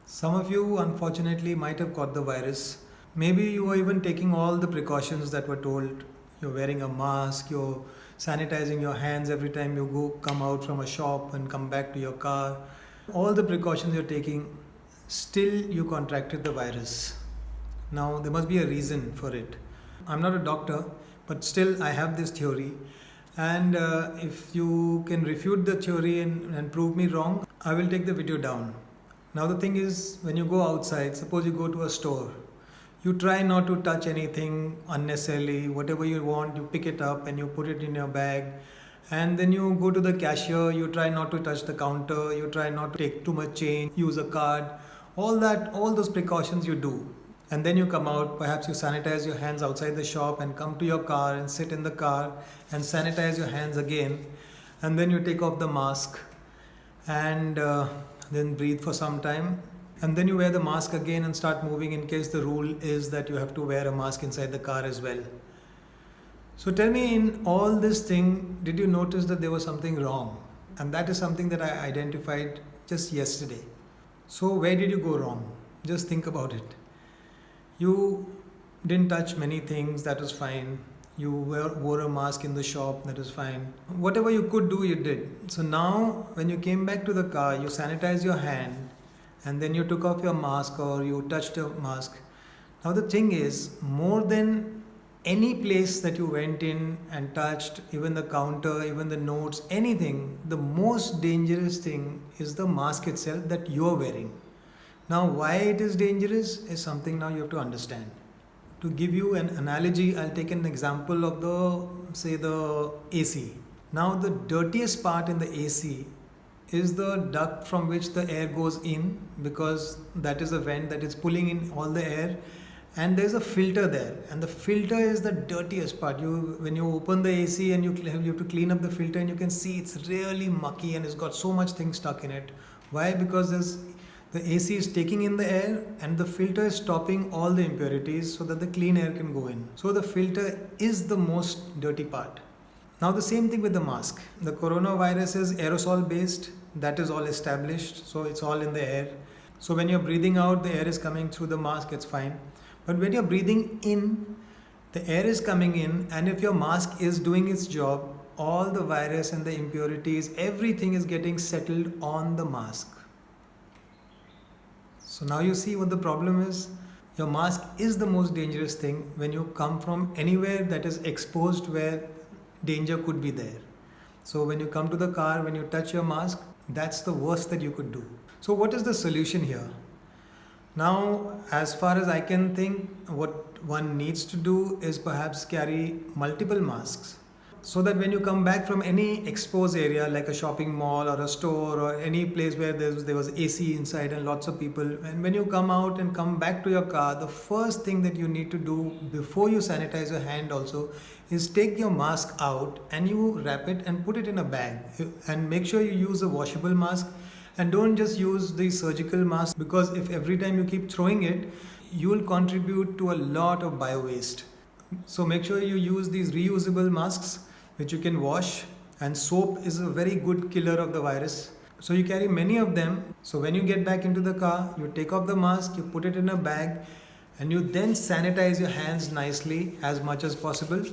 Some of you, unfortunately, might have caught the virus. Maybe you were even taking all the precautions that were told. You're wearing a mask, you're sanitizing your hands every time you come out from a shop and come back to your car. All the precautions you're taking, still you contracted the virus. Now, there must be a reason for it. I'm not a doctor, but still I have this theory. And if you can refute the theory and prove me wrong, I will take the video down. Now, the thing is, when you go outside, suppose you go to a store, you try not to touch anything unnecessarily. Whatever you want, you pick it up and you put it in your bag. And then you go to the cashier, you try not to touch the counter, you try not to take too much change, use a card. All those precautions you do. And then you come out, perhaps you sanitize your hands outside the shop and come to your car and sit in the car and sanitize your hands again. And then you take off the mask and then breathe for some time. And then you wear the mask again and start moving in case the rule is that you have to wear a mask inside the car as well. So tell me, in all this thing, did you notice that there was something wrong? And that is something that I identified just yesterday. So where did you go wrong? Just think about it. You didn't touch many things, that was fine. You wore a mask in the shop, that was fine. Whatever you could do, you did. So now, when you came back to the car, you sanitized your hand and then you took off your mask or you touched your mask. Now, the thing is, more than any place that you went in and touched, even the counter, even the notes, anything, the most dangerous thing is the mask itself that you're wearing. Now, why it is dangerous is something now you have to understand. To give you an analogy, I'll take an example of the AC. Now, the dirtiest part in the AC is the duct from which the air goes in, because that is a vent that is pulling in all the air, and there's a filter there, and the filter is the dirtiest part. When you open the AC and you have to clean up the filter, and you can see it's really mucky and it's got so much things stuck in it. Why? Because the AC is taking in the air and the filter is stopping all the impurities so that the clean air can go in. So the filter is the most dirty part. Now the same thing with the mask. The coronavirus is aerosol based, that is all established, so it's all in the air. So when you're breathing out, the air is coming through the mask, it's fine. But when you're breathing in, the air is coming in, and if your mask is doing its job, all the virus and the impurities, everything is getting settled on the mask. So now you see what the problem is. Your mask is the most dangerous thing when you come from anywhere that is exposed where danger could be there. So when you come to the car, when you touch your mask, that's the worst that you could do. So what is the solution here? Now, as far as I can think, what one needs to do is perhaps carry multiple masks, so that when you come back from any exposed area like a shopping mall or a store or any place where there was AC inside and lots of people, and when you come out and come back to your car, the first thing that you need to do before you sanitize your hand also is take your mask out and you wrap it and put it in a bag, and make sure you use a washable mask, and don't just use the surgical mask, because if every time you keep throwing it, you will contribute to a lot of bio waste. So make sure you use these reusable masks which you can wash, and soap is a very good killer of the virus. So you carry many of them. So when you get back into the car, you take off the mask, you put it in a bag, and you then sanitize your hands nicely as much as possible,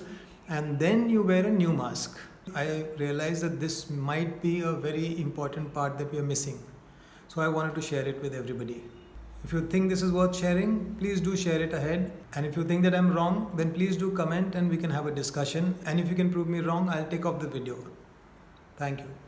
and then you wear a new mask. I realize that this might be a very important part that we are missing. So I wanted to share it with everybody. If you think this is worth sharing, please do share it ahead. And if you think that I'm wrong, then please do comment and we can have a discussion. And if you can prove me wrong, I'll take off the video. Thank you.